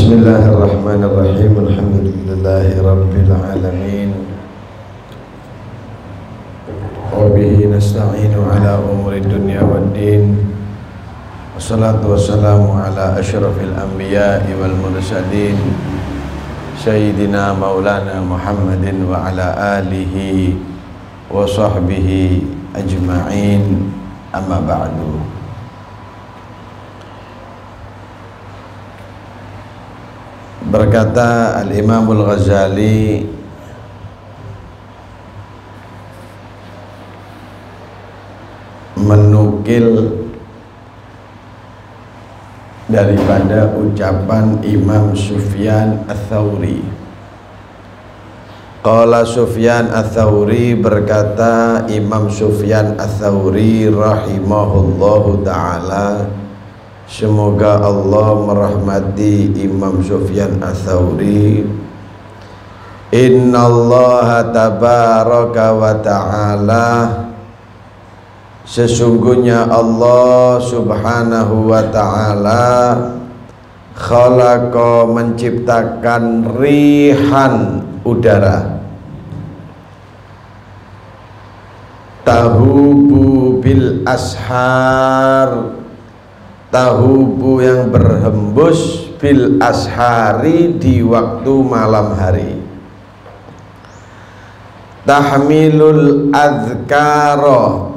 Bismillahirrahmanirrahim. Alhamdulillahirabbil alamin. Wa bihi nasta'inu ala umuri dunya waddin. Wassalatu wassalamu ala asyrafil anbiya'i wal mursalin Sayyidina Maulana Muhammadin wa ala alihi wa sahbihi ajma'in. Amma ba'du. Berkata Al-Imamul Ghazali menukil daripada ucapan Imam Sufyan Ats-Tsauri. Qala Sufyan Ats-Tsauri, berkata Imam Sufyan Ats-Tsauri rahimahullahu ta'ala, semoga Allah merahmati Imam Sufyan Ats-Tsauri. Innallaha tabaraka wa ta'ala, sesungguhnya Allah subhanahu wa ta'ala khalaqa, menciptakan rihan, udara, tahubu bil ashar, tahubu yang berhembus, bil ashari, di waktu malam hari, tahmilul adhkara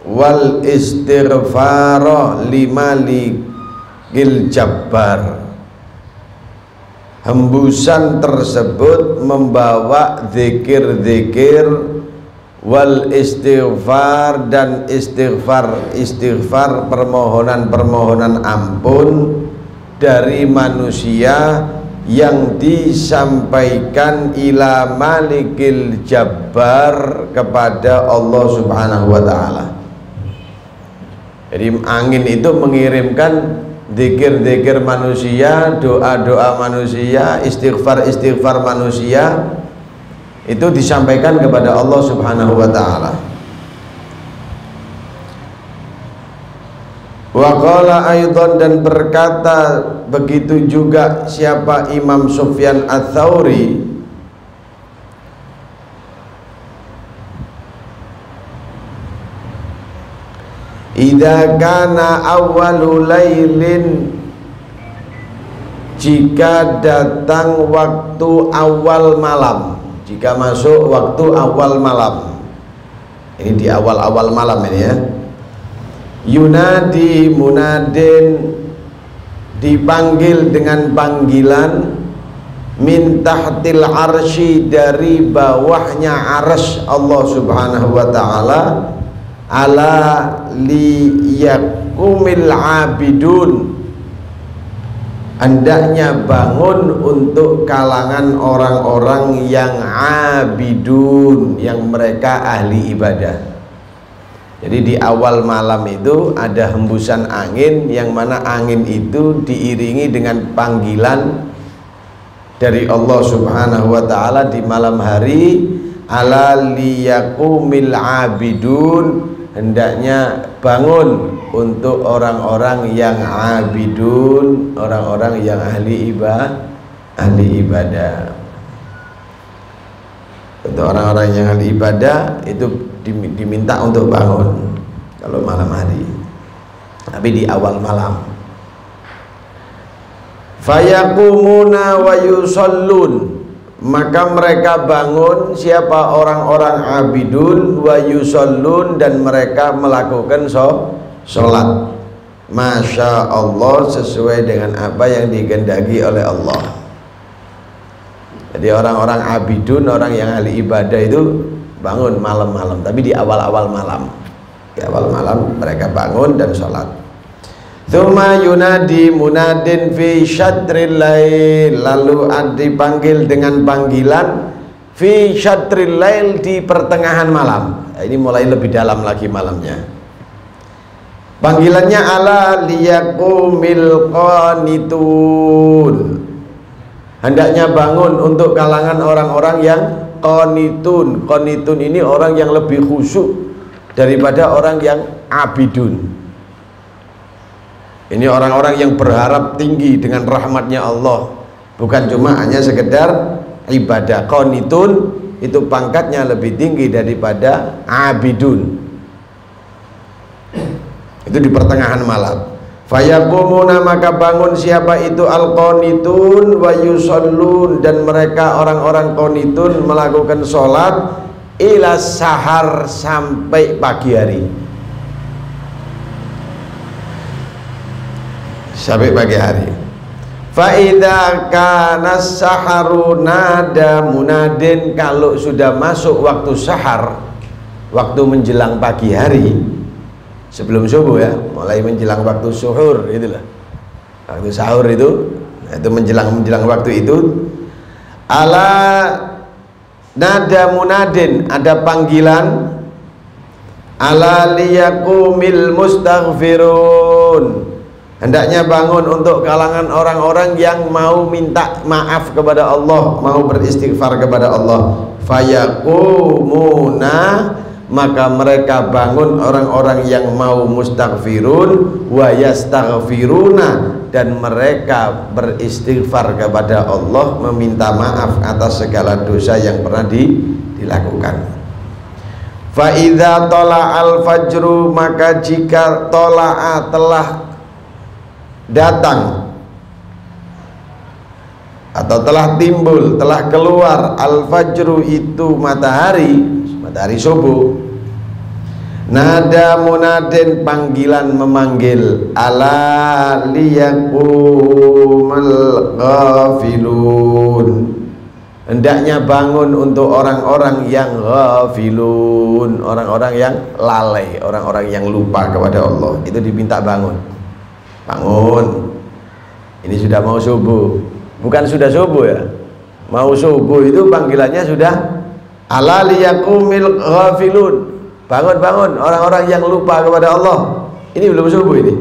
wal istighfara limalikil jabbar. Hembusan tersebut membawa zikir-zikir, wal istighfar, dan istighfar, permohonan ampun dari manusia yang disampaikan ila malikil jabbar, kepada Allah subhanahu wa ta'ala. Jadi angin itu mengirimkan zikir-zikir manusia, doa-doa manusia, istighfar manusia, itu disampaikan kepada Allah subhanahu wa ta'ala. Wa qala aidan, dan berkata begitu juga siapa Imam Sufyan Ats-Tsauri, idza kana awwalu lailin, jika datang waktu awal malam, jika masuk waktu awal malam, ini di awal-awal malam ini ya. Yunadi munadin, dipanggil dengan panggilan, min tahtil arsy, dari bawahnya arsy Allah subhanahu wa ta'ala, ala liyakumil abidun, hendaknya bangun untuk kalangan orang-orang yang abidun, yang mereka ahli ibadah. Jadi di awal malam itu ada hembusan angin, yang mana angin itu diiringi dengan panggilan dari Allah subhanahu wa ta'ala di malam hari, ala liyakumil abidun, hendaknya bangun untuk orang-orang yang abidun, orang-orang yang ahli ibadah. Untuk orang-orang yang ahli ibadah itu diminta untuk bangun kalau malam hari, tapi di awal malam. Fayakumuna wa yusallun, maka mereka bangun, siapa orang-orang abidun, wa yusallun, dan mereka melakukan sholat, masya Allah, sesuai dengan apa yang dikehendaki oleh Allah. Jadi orang-orang abidun, orang yang ahli ibadah itu bangun malam-malam, tapi di awal-awal malam. Di awal malam mereka bangun dan sholat. Tsumma yunadi munadin fi syatril lail, lalu dipanggil dengan panggilan fi syatril lail, di pertengahan malam. Ini mulai lebih dalam lagi malamnya. Panggilannya ala liyakumil qanitun, hendaknya bangun untuk kalangan orang-orang yang qanitun. Qanitun ini orang yang lebih khusyuk daripada orang yang abidun. Ini orang-orang yang berharap tinggi dengan rahmatnya Allah, bukan cuma hanya sekedar ibadah. Qanitun itu pangkatnya lebih tinggi daripada abidun, itu di pertengahan malam. Fayaqumuna, maka bangun siapa itu al-qanitun wa yusallun, dan mereka orang-orang qanitun melakukan sholat ila sahar, sampai pagi hari, sampai pagi hari. Fa idza kana saharu nada munadin, kalau sudah masuk waktu sahar, waktu menjelang pagi hari, sebelum subuh ya, mulai menjelang waktu suhur, itulah waktu sahur itu menjelang waktu itu. Ala nada munadin, ada panggilan, ala liyakumil mustaghfirun, hendaknya bangun untuk kalangan orang-orang yang mau minta maaf kepada Allah, mau beristighfar kepada Allah. Fayakumuna, maka mereka bangun orang-orang yang mau mustaghfirun, wa yastaghfiruna, dan mereka beristighfar kepada Allah, meminta maaf atas segala dosa yang pernah dilakukan. Fa idza tala'al fajru, maka jika tola'a telah datang atau telah timbul, telah keluar, al fajru itu matahari subuh, nada munadin, panggilan memanggil, ala liyakumul ghafilun, hendaknya bangun untuk orang-orang yang ghafilun, orang-orang yang lalai, orang-orang yang lupa kepada Allah, itu diminta bangun. Bangun, ini sudah mau subuh, bukan sudah subuh ya, mau subuh itu panggilannya sudah ala liyakumil ghafilun, bangun-bangun orang-orang yang lupa kepada Allah, ini belum subuh ini.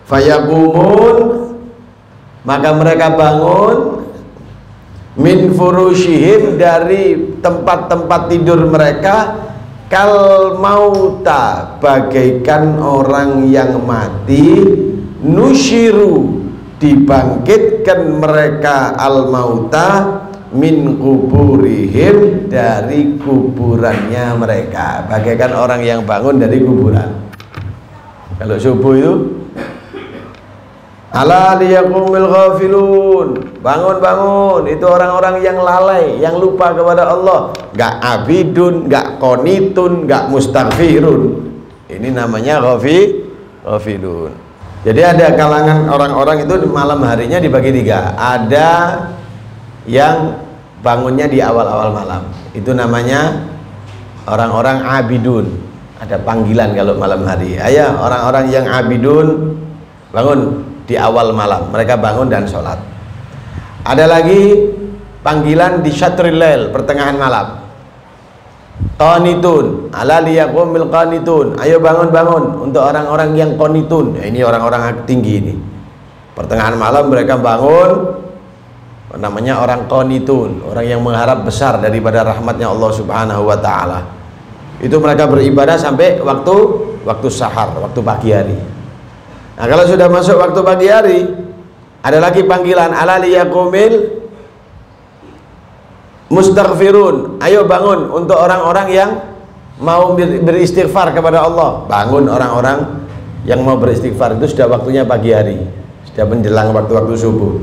Fayaqumun, maka mereka bangun, min furushihim, dari tempat-tempat tidur mereka, kal mauta, bagaikan orang yang mati, nusyiru, dibangkitkan mereka al mauta, min kuburihim, dari kuburannya mereka, bagaikan orang yang bangun dari kuburan. Kalau subuh itu ala liyakumil ghafilun, bangun-bangun, itu orang-orang yang lalai, yang lupa kepada Allah, gak abidun, gak qanitun, gak mustaghfirun, ini namanya ghafilun. Jadi ada kalangan orang-orang itu malam harinya dibagi tiga. Ada yang bangunnya di awal-awal malam, itu namanya orang-orang abidun, ada panggilan kalau malam hari. Ayo orang-orang yang abidun, bangun di awal malam, mereka bangun dan sholat. Ada lagi panggilan di syatril lail, pertengahan malam, qanitun, ala liyakumil qanitun, ayo bangun-bangun untuk orang-orang yang qanitun. Ini orang-orang tinggi ini, pertengahan malam mereka bangun, namanya orang qanitun, orang yang mengharap besar daripada rahmatnya Allah subhanahu wa ta'ala. Itu mereka beribadah sampai waktu sahar, waktu pagi hari. Nah kalau sudah masuk waktu pagi hari, ada lagi panggilan ala liyakumil mustaghfirun, ayo bangun untuk orang-orang yang mau beristighfar kepada Allah. Bangun orang-orang yang mau beristighfar, itu sudah waktunya pagi hari, sudah menjelang waktu-waktu subuh.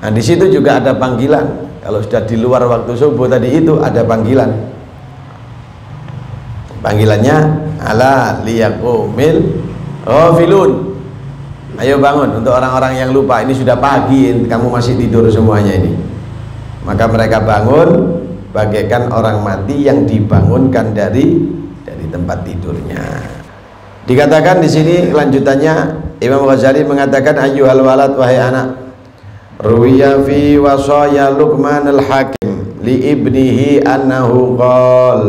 Nah di situ juga ada panggilan. Kalau sudah di luar waktu subuh tadi itu ada panggilan. Panggilannya ala liyakumil ghafilun, ayo bangun untuk orang-orang yang lupa. Ini sudah pagi, kamu masih tidur semuanya ini. Maka mereka bangun bagaikan orang mati yang dibangunkan dari tempat tidurnya. Dikatakan di sini lanjutannya, Imam Ghazali mengatakan, ayyuhal walad, wahai anak, ruwiya fi wasaya Luqman al-Hakim li ibnihi annahu qol,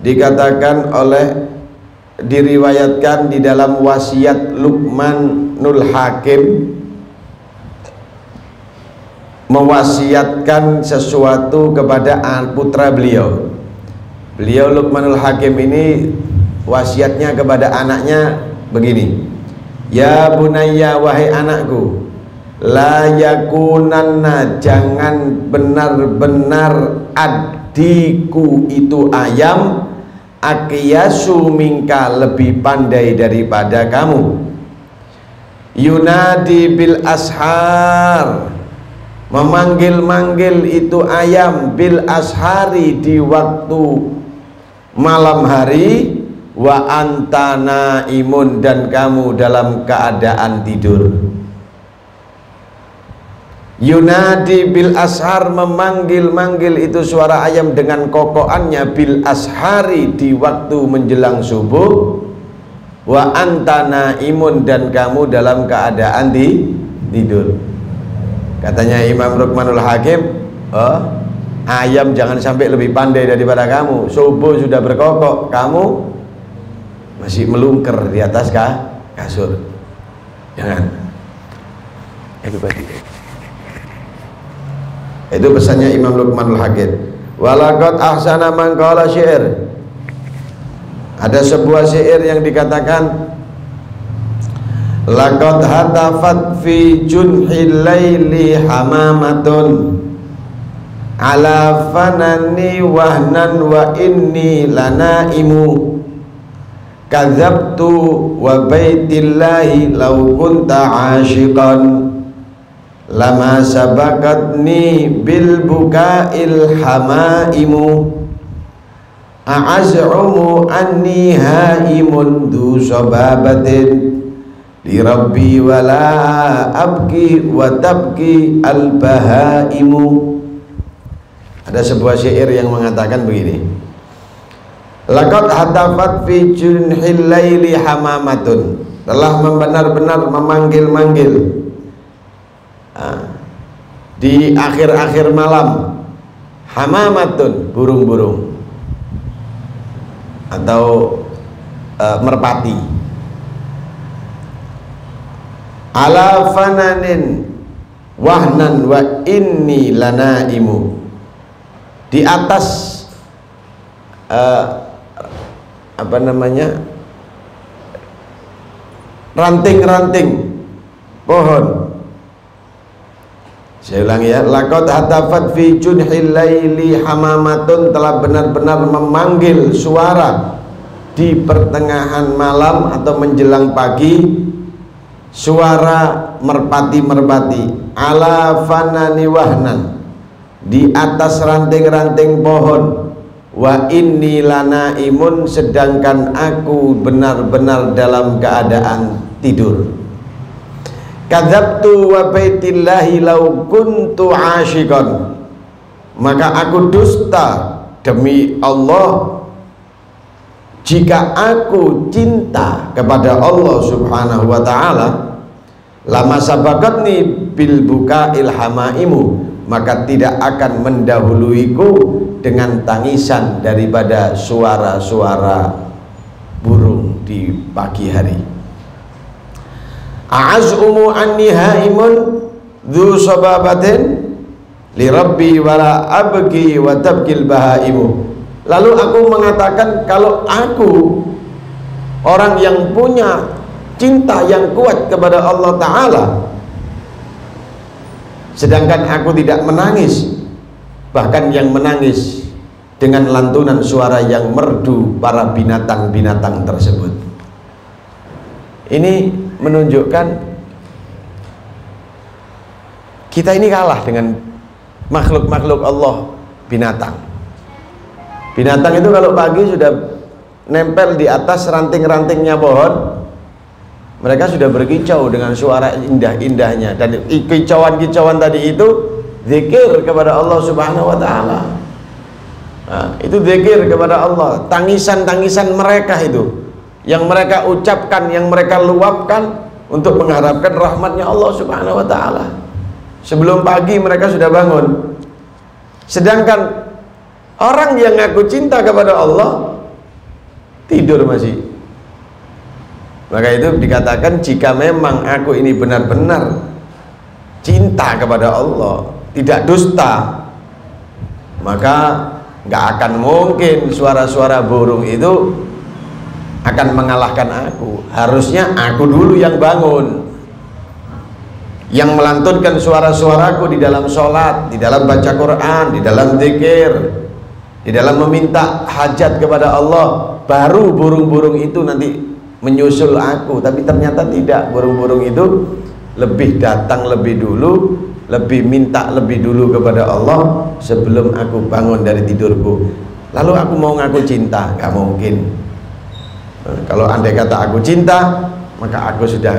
dikatakan diriwayatkan di dalam wasiat Luqmanul Hakim, mewasiatkan sesuatu kepada putra beliau. Beliau Luqmanul Hakim ini wasiatnya kepada anaknya begini, ya bunayya, wahai anakku, la yakunanna, jangan benar-benar addiku itu ayam, aqyasu minka, lebih pandai daripada kamu. Yunadi bil ashar, memanggil-manggil itu ayam, bil ashari, di waktu malam hari, wa anta naimun, dan kamu dalam keadaan tidur. Yunadi bil ashar, memanggil-manggil itu suara ayam dengan kokoannya, bil ashari, di waktu menjelang subuh, wa anta naimun, dan kamu dalam keadaan tidur. Katanya Imam Luqmanul Hakim, ayam jangan sampai lebih pandai daripada kamu. Subuh sudah berkokok, kamu masih melungker di atas kasur. Jangan. Itu pesannya Imam Luqmanul Hakim. Walaqad ahsana man qala syair. Ada sebuah syair yang dikatakan, laqad hatafat fi junhil laili hamamatun ala fanani wahnan wa inni lanaimu kadzabtu wa baitillahi law kunta ashiqan lama sabaqatni bil bukail hamaimu a'az'umu anni haimun du sababatin li rabbi wala abki wa tabki al bahaimu. Ada sebuah syair yang mengatakan begini, laqad hatafat fi junhil laili hamamatun, telah benar-benar memanggil-manggil di akhir-akhir malam, hamamatun, burung-burung atau merpati, ala fananin wahnan wa inni lanaimu, di atas ranting-ranting pohon. Saya ulangi ya, laqad hatafat fi junhil laili hamamatun, telah benar-benar memanggil suara di pertengahan malam atau menjelang pagi, suara merpati-merpati, ala fanani wahnan, di atas ranting-ranting pohon, wa inni lanaimun, sedangkan aku benar-benar dalam keadaan tidur. Kadzabtu wa baitillahi law kuntu ashiqan, maka aku dusta demi Allah jika aku cinta kepada Allah Subhanahu wa ta'ala, lama sabaqatni bil bukail hamaimu, maka tidak akan mendahuluiku dengan tangisan daripada suara-suara burung di pagi hari. A'az'umu anni haimun dhu sababatin li rabbi wala abki wa tabkil bahaimu. Lalu aku mengatakan, kalau aku orang yang punya cinta yang kuat kepada Allah Ta'ala, sedangkan aku tidak menangis, bahkan yang menangis dengan lantunan suara yang merdu para binatang-binatang tersebut. Ini menunjukkan kita ini kalah dengan makhluk-makhluk Allah, binatang. Binatang itu kalau pagi sudah nempel di atas ranting-rantingnya pohon, mereka sudah berkicau dengan suara indah-indahnya, dan kicauan-kicauan tadi itu zikir kepada Allah Subhanahu wa ta'ala. Nah, itu zikir kepada Allah, tangisan-tangisan mereka itu yang mereka ucapkan, yang mereka luapkan untuk mengharapkan rahmatnya Allah Subhanahu wa ta'ala. Sebelum pagi mereka sudah bangun. Sedangkan orang yang ngaku cinta kepada Allah tidur masih. Maka itu dikatakan, jika memang aku ini benar-benar cinta kepada Allah, tidak dusta, maka nggak akan mungkin suara-suara burung itu akan mengalahkan aku. Harusnya aku dulu yang bangun. yang melantunkan suara-suaraku di dalam sholat, di dalam baca Quran, di dalam zikir, di dalam meminta hajat kepada Allah, baru burung-burung itu nanti menyusul aku. Tapi ternyata tidak, burung-burung itu lebih datang lebih dulu, lebih minta lebih dulu kepada Allah sebelum aku bangun dari tidurku. Lalu aku mau ngaku cinta, gak mungkin. Kalau andai kata aku cinta, maka aku sudah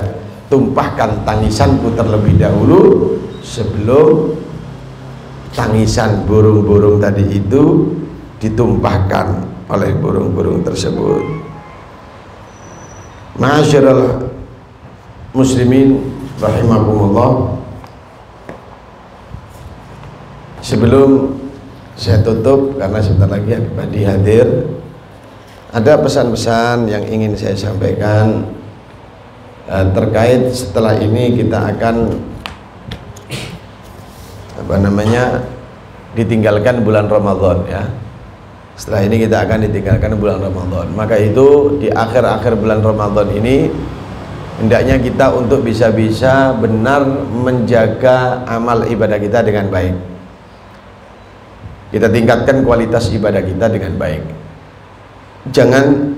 tumpahkan tangisanku terlebih dahulu sebelum tangisan burung-burung tadi itu ditumpahkan oleh burung-burung tersebut. Ma'asyiral muslimin rahimakumullah, sebelum saya tutup karena sebentar lagi Badi hadir, ada pesan-pesan yang ingin saya sampaikan terkait setelah ini kita akan ditinggalkan bulan Ramadan ya. Setelah ini kita akan ditinggalkan bulan Ramadan. Maka itu di akhir-akhir bulan Ramadan ini hendaknya kita untuk bisa-bisa benar menjaga amal ibadah kita dengan baik. Kita tingkatkan kualitas ibadah kita dengan baik. Jangan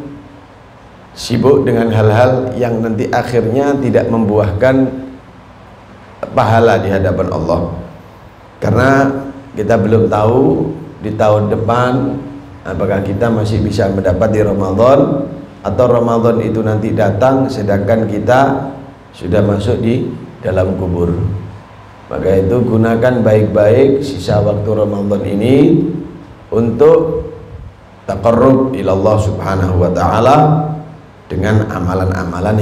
sibuk dengan hal-hal yang nanti akhirnya tidak membuahkan pahala di hadapan Allah, karena kita belum tahu di tahun depan apakah kita masih bisa mendapat di Ramadan, atau Ramadan itu nanti datang sedangkan kita sudah masuk di dalam kubur. Maka itu gunakan baik-baik sisa waktu Ramadan ini untuk taqarrub ilallah subhanahu wa ta'ala dengan amalan-amalan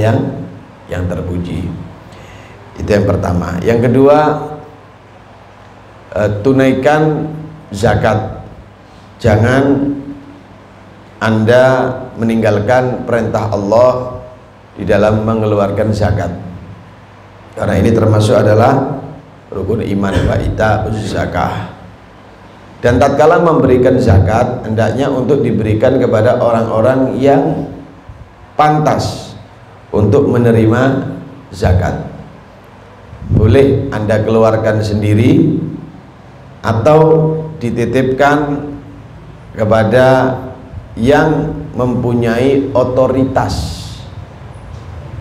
yang terpuji. Itu yang pertama. Yang kedua, tunaikan zakat. Jangan Anda meninggalkan perintah Allah di dalam mengeluarkan zakat, karena ini termasuk adalah rukun iman wa ita'uz zakah. Dan tatkala memberikan zakat, hendaknya untuk diberikan kepada orang-orang yang pantas untuk menerima zakat. Boleh Anda keluarkan sendiri atau dititipkan kepada yang mempunyai otoritas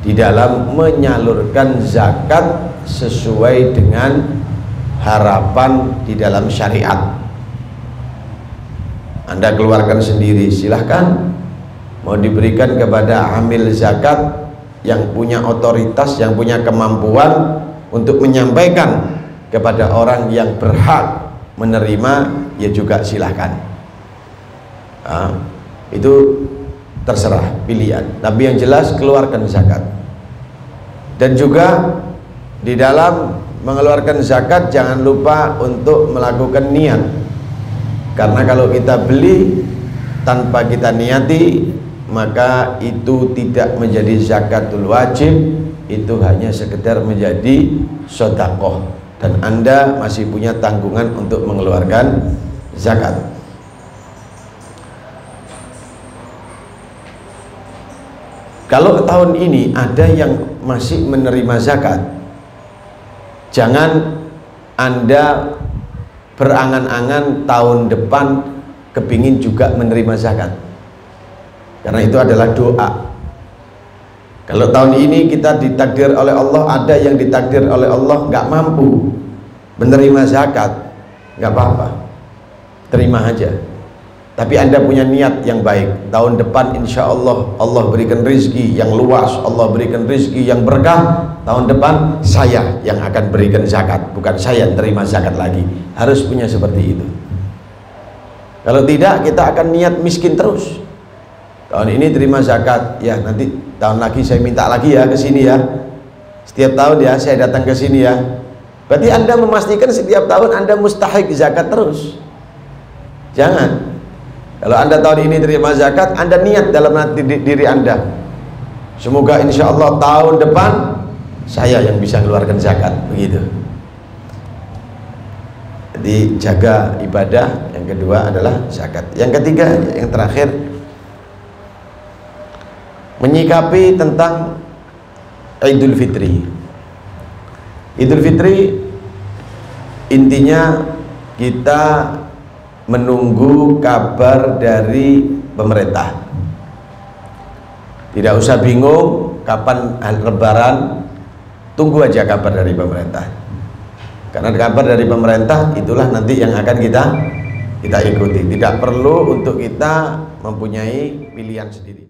di dalam menyalurkan zakat sesuai dengan harapan di dalam syariat. Anda keluarkan sendiri silahkan, mau diberikan kepada amil zakat yang punya otoritas, yang punya kemampuan untuk menyampaikan kepada orang yang berhak menerima, ya juga silahkan. Itu terserah pilihan, tapi yang jelas keluarkan zakat. Dan juga di dalam mengeluarkan zakat jangan lupa untuk melakukan niat, karena kalau kita beli tanpa kita niati, maka itu tidak menjadi zakatul wajib, itu hanya sekedar menjadi sedekah, dan Anda masih punya tanggungan untuk mengeluarkan zakat. Kalau tahun ini ada yang masih menerima zakat, jangan Anda berangan-angan tahun depan kepingin juga menerima zakat, karena itu adalah doa. Kalau tahun ini kita ditakdir oleh Allah, ada yang ditakdir oleh Allah nggak mampu menerima zakat, nggak apa-apa, terima aja. Tapi Anda punya niat yang baik, tahun depan insya Allah Allah berikan rezeki yang luas, Allah berikan rezeki yang berkah, tahun depan saya yang akan berikan zakat, bukan saya yang terima zakat lagi. Harus punya seperti itu. Kalau tidak, kita akan niat miskin terus. Tahun ini terima zakat, ya nanti tahun lagi saya minta lagi ya ke sini ya, setiap tahun ya saya datang ke sini ya. Berarti Anda memastikan setiap tahun Anda mustahik zakat terus. Jangan. Kalau Anda tahun ini terima zakat, Anda niat dalam hati diri Anda, semoga insya Allah tahun depan saya yang bisa mengeluarkan zakat, begitu. Jadi jaga ibadah. Yang kedua adalah zakat. Yang ketiga, yang terakhir, menyikapi tentang Idul Fitri. Idul Fitri intinya kita menunggu kabar dari pemerintah. Tidak usah bingung kapan Lebaran, tunggu aja kabar dari pemerintah. Karena kabar dari pemerintah itulah nanti yang akan kita ikuti. Tidak perlu untuk kita mempunyai pilihan sendiri.